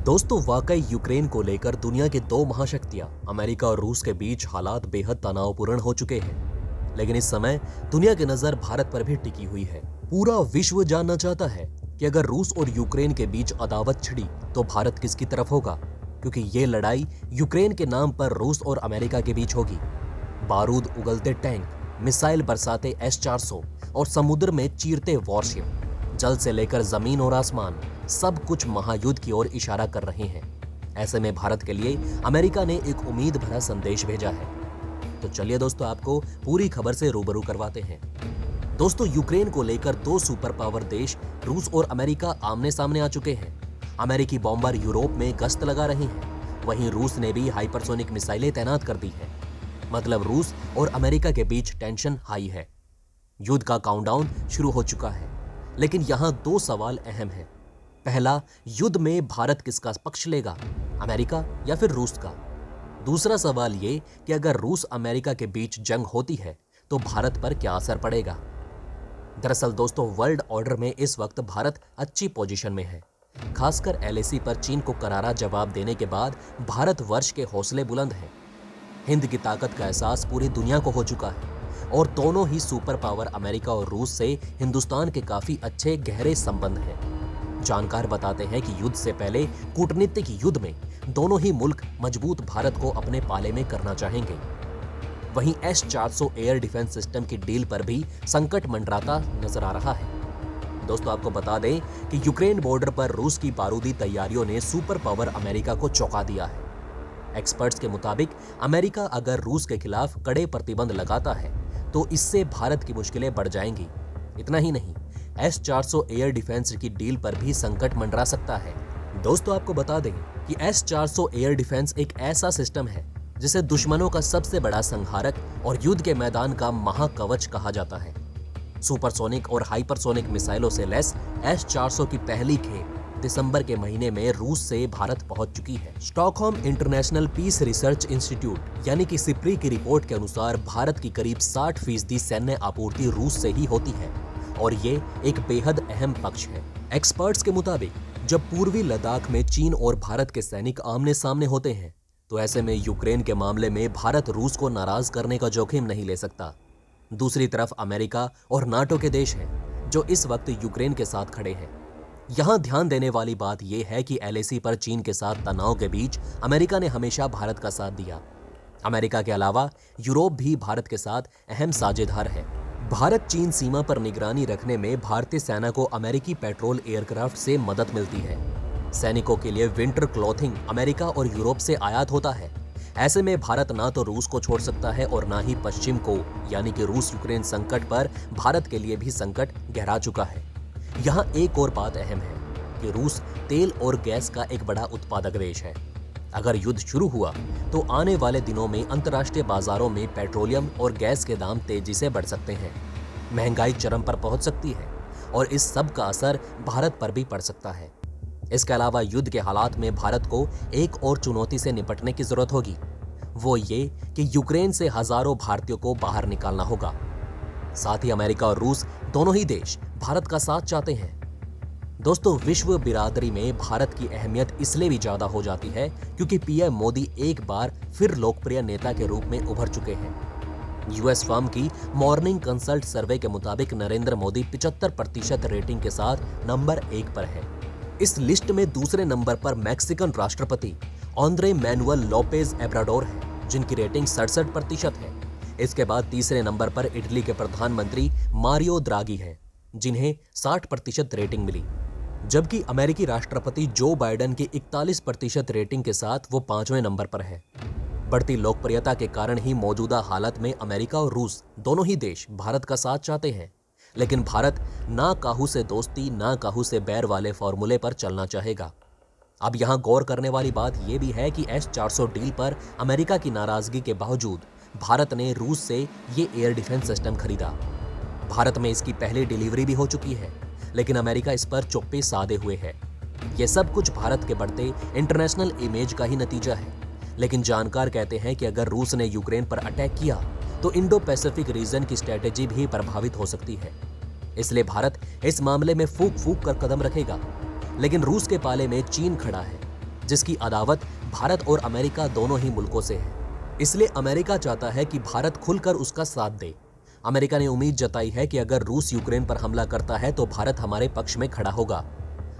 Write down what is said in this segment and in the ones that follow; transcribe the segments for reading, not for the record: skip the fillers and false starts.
दोस्तों वाकई यूक्रेन को लेकर दुनिया की दो महाशक्तियां अमेरिका और रूस के बीच हालात बेहद तनावपूर्ण हो चुके हैं। लेकिन इस समय दुनिया की नजर भारत पर भी टिकी हुई है। पूरा विश्व जानना चाहता है कि अगर रूस और यूक्रेन के बीच अदावत छिड़ी तो भारत किसकी तरफ होगा, क्योंकि ये लड़ाई यूक्रेन के नाम पर रूस और अमेरिका के बीच होगी। बारूद उगलते टैंक, मिसाइल बरसाते S-400 और समुद्र में चीरते वॉरशिप, जल से लेकर जमीन और आसमान, सब कुछ महायुद्ध की ओर इशारा कर रहे हैं। ऐसे में भारत के लिए अमेरिका ने एक उम्मीद भरा संदेश भेजा है। तो चलिए दोस्तों, आपको पूरी खबर से रूबरू करवाते हैं। दोस्तों, यूक्रेन को लेकर दो सुपर पावर देश रूस और अमेरिका आमने सामने आ चुके हैं। अमेरिकी बॉम्बर यूरोप में गश्त लगा रहे हैं, वहीं रूस ने भी हाइपरसोनिक मिसाइलें तैनात कर दी हैं। मतलब रूस और अमेरिका के बीच टेंशन हाई है। युद्ध का काउंटडाउन शुरू हो चुका है, लेकिन यहां दो सवाल अहम हैं। पहला, युद्ध में भारत किसका पक्ष लेगा, अमेरिका या फिर रूस का? दूसरा सवाल ये कि अगर रूस अमेरिका के बीच जंग होती है तो भारत पर क्या असर पड़ेगा? दरअसल दोस्तों, वर्ल्ड ऑर्डर में इस वक्त भारत अच्छी पोजीशन में है। खासकर LAC पर चीन को करारा जवाब देने के बाद भारतवर्ष के हौसले बुलंद हैं। हिंद की ताकत का एहसास पूरी दुनिया को हो चुका है और दोनों ही सुपर पावर अमेरिका और रूस से हिंदुस्तान के काफी अच्छे गहरे संबंध हैं। जानकार बताते हैं कि युद्ध से पहले कूटनीतिक युद्ध में दोनों ही मुल्क मजबूत भारत को अपने पाले में करना चाहेंगे। वहीं S-400 एयर डिफेंस सिस्टम की डील पर भी संकट मंडराता नजर आ रहा है। दोस्तों, आपको बता दें कि यूक्रेन बॉर्डर पर रूस की बारूदी तैयारियों ने सुपर पावर अमेरिका को चौंका दिया है। एक्सपर्ट्स के मुताबिक अमेरिका अगर रूस के खिलाफ कड़े प्रतिबंध लगाता है तो इससे भारत की मुश्किलें बढ़ जाएंगी। इतना ही नहीं, S-400 एयर डिफेंस की डील पर भी संकट मंडरा सकता है। दोस्तों, आपको बता दें कि S-400 एयर डिफेंस एक ऐसा सिस्टम है जिसे दुश्मनों का सबसे बड़ा संहारक और युद्ध के मैदान का महाकवच कहा जाता है। सुपरसोनिक और हाइपरसोनिक मिसाइलों से लैस S-400 की पहली खेप दिसंबर के महीने में रूस से भारत पहुंच चुकी है। Stockholm International Peace Research Institute यानी कि सिप्री की रिपोर्ट के अनुसार भारत की करीब 60% सैन्य आपूर्ति रूस से ही होती है और ये एक बेहद अहम पक्ष है। एक्सपर्ट्स के मुताबिक जब पूर्वी लद्दाख में चीन और भारत के सैनिक आमने सामने होते हैं तो ऐसे में यूक्रेन के मामले में भारत रूस को नाराज करने का जोखिम नहीं ले सकता। दूसरी तरफ अमेरिका और नाटो के देश हैं जो इस वक्त यूक्रेन के साथ खड़े हैं। यहां ध्यान देने वाली बात यह है कि LAC पर चीन के साथ तनाव के बीच अमेरिका ने हमेशा भारत का साथ दिया। अमेरिका के अलावा यूरोप भी भारत के साथ अहम साझेदार है। भारत चीन सीमा पर निगरानी रखने में भारतीय सेना को अमेरिकी पेट्रोल एयरक्राफ्ट से मदद मिलती है। सैनिकों के लिए विंटर क्लॉथिंग अमेरिका और यूरोप से आयात होता है। ऐसे में भारत ना तो रूस को छोड़ सकता है और ना ही पश्चिम को, यानी कि रूस यूक्रेन संकट पर भारत के लिए भी संकट गहरा चुका है। यहाँ एक और बात अहम है कि रूस तेल और गैस का एक बड़ा उत्पादक देश है। अगर युद्ध शुरू हुआ तो आने वाले दिनों में अंतर्राष्ट्रीय बाजारों में पेट्रोलियम और गैस के दाम तेजी से बढ़ सकते हैं। महंगाई चरम पर पहुंच सकती है और इस सब का असर भारत पर भी पड़ सकता है। इसके अलावा युद्ध के हालात में भारत को एक और चुनौती से निपटने की जरूरत होगी। वो ये कि यूक्रेन से हजारों भारतीयों को बाहर निकालना होगा। साथ ही अमेरिका और रूस दोनों ही देश भारत का साथ चाहते हैं। दोस्तों, विश्व बिरादरी में भारत की अहमियत इसलिए भी ज्यादा हो जाती है क्योंकि PM मोदी एक बार फिर लोकप्रिय नेता के रूप में उभर चुके हैं। US फर्म की मॉर्निंग कंसल्ट सर्वे के मुताबिक नरेंद्र मोदी 75% रेटिंग के साथ नंबर 1 पर है। इस लिस्ट में दूसरे नंबर पर मैक्सिकन राष्ट्रपति आंद्रे मैनुअल लोपेज एब्राडोर है, जिनकी रेटिंग 67% है। इसके बाद तीसरे नंबर पर इटली के प्रधानमंत्री मारियो द्रागी हैं, जिन्हें 60% रेटिंग मिली, जबकि अमेरिकी राष्ट्रपति जो बाइडेन की 41% रेटिंग के साथ वो 5वें नंबर पर है। बढ़ती लोकप्रियता के कारण ही मौजूदा हालत में अमेरिका और रूस दोनों ही देश भारत का साथ चाहते हैं, लेकिन भारत ना काहू से दोस्ती ना काहू से बैर वाले फॉर्मूले पर चलना चाहेगा। अब यहाँ गौर करने वाली बात यह भी है कि S-400 डील पर अमेरिका की नाराजगी के बावजूद भारत ने रूस से ये एयर डिफेंस सिस्टम खरीदा। भारत में इसकी पहली डिलीवरी भी हो चुकी है, लेकिन अमेरिका इस पर चुप्पी साधे हुए है। यह सब कुछ भारत के बढ़ते इंटरनेशनल इमेज का ही नतीजा है। लेकिन जानकार कहते हैं कि अगर रूस ने यूक्रेन पर अटैक किया तो इंडो पैसिफिक रीजन की स्ट्रेटेजी भी प्रभावित हो सकती है। इसलिए भारत इस मामले में फूक फूक कर कदम रखेगा। लेकिन रूस के पाले में चीन खड़ा है। जिसकी अदावत भारत और अमेरिका दोनों ही मुल्कों से है। इसलिए अमेरिका चाहता है कि भारत खुलकर उसका साथ दे। अमेरिका ने उम्मीद जताई है कि अगर रूस यूक्रेन पर हमला करता है तो भारत हमारे पक्ष में खड़ा होगा।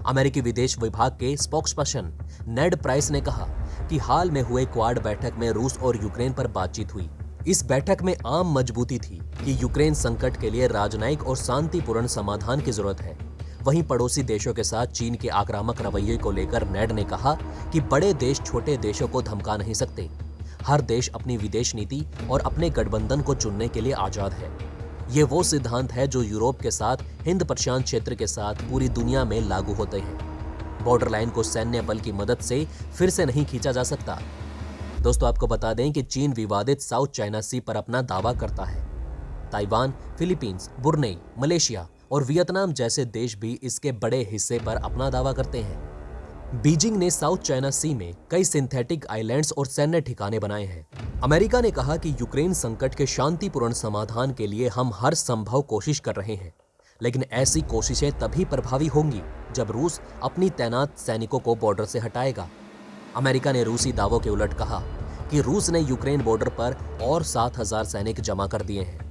अमेरिकी विदेश विभाग के स्पोक्सपर्सन नेड प्राइस ने कहा कि हाल में हुए क्वाड बैठक में रूस और यूक्रेन पर बातचीत हुई। इस बैठक में आम मजबूती थी कि यूक्रेन संकट के लिए राजनयिक और शांतिपूर्ण समाधान की जरूरत है। वहीं पड़ोसी देशों के साथ चीन के आक्रामक रवैये को लेकर नेड ने कहा कि बड़े देश छोटे देशों को धमका नहीं सकते। हर देश अपनी विदेश नीति और अपने गठबंधन को चुनने के लिए आजाद है। ये वो सिद्धांत है जो यूरोप के साथ हिंद प्रशांत क्षेत्र के साथ पूरी दुनिया में लागू होते हैं। बॉर्डर लाइन को सैन्य बल की मदद से फिर से नहीं खींचा जा सकता। दोस्तों, आपको बता दें कि चीन विवादित साउथ चाइना सी पर अपना दावा करता है। ताइवान, फिलीपींस, ब्रुनेई, मलेशिया और वियतनाम जैसे देश भी इसके बड़े हिस्से पर अपना दावा करते हैं। बीजिंग ने साउथ चाइना सी में कई सिंथेटिक आइलैंड्स और सैन्य ठिकाने बनाए हैं। अमेरिका ने कहा कि यूक्रेन संकट के शांतिपूर्ण समाधान के लिए हम हर संभव कोशिश कर रहे हैं, लेकिन ऐसी कोशिशें तभी प्रभावी होंगी जब रूस अपनी तैनात सैनिकों को बॉर्डर से हटाएगा। अमेरिका ने रूसी दावों के उलट कहा कि रूस ने यूक्रेन बॉर्डर पर और 7,000 सैनिक जमा कर दिए हैं।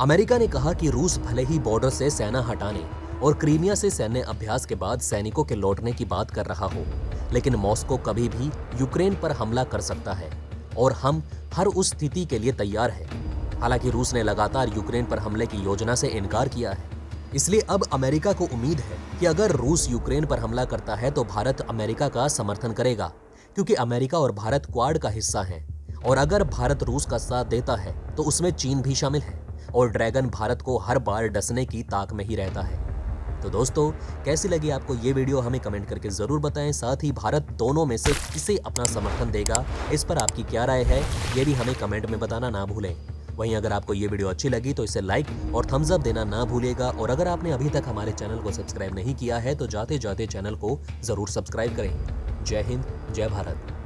अमेरिका ने कहा कि रूस भले ही बॉर्डर से सेना हटाने और क्रीमिया से सैन्य अभ्यास के बाद सैनिकों के लौटने की बात कर रहा हो, लेकिन मॉस्को कभी भी यूक्रेन पर हमला कर सकता है और हम हर उस स्थिति के लिए तैयार हैं। हालांकि रूस ने लगातार यूक्रेन पर हमले की योजना से इनकार किया है। इसलिए अब अमेरिका को उम्मीद है कि अगर रूस यूक्रेन पर हमला करता है तो भारत अमेरिका का समर्थन करेगा, क्योंकि अमेरिका और भारत क्वाड का हिस्सा हैं। और अगर भारत रूस का साथ देता है तो उसमें चीन भी शामिल है और ड्रैगन भारत को हर बार डसने की ताक में ही रहता है। तो दोस्तों, कैसी लगी आपको ये वीडियो हमें कमेंट करके जरूर बताएं। साथ ही भारत दोनों में से किसे अपना समर्थन देगा, इस पर आपकी क्या राय है, ये भी हमें कमेंट में बताना ना भूलें। वहीं अगर आपको ये वीडियो अच्छी लगी तो इसे लाइक और थम्स अप देना ना भूलिएगा। और अगर आपने अभी तक हमारे चैनल को सब्सक्राइब नहीं किया है तो जाते जाते चैनल को जरूर सब्सक्राइब करें। जय हिंद, जय भारत।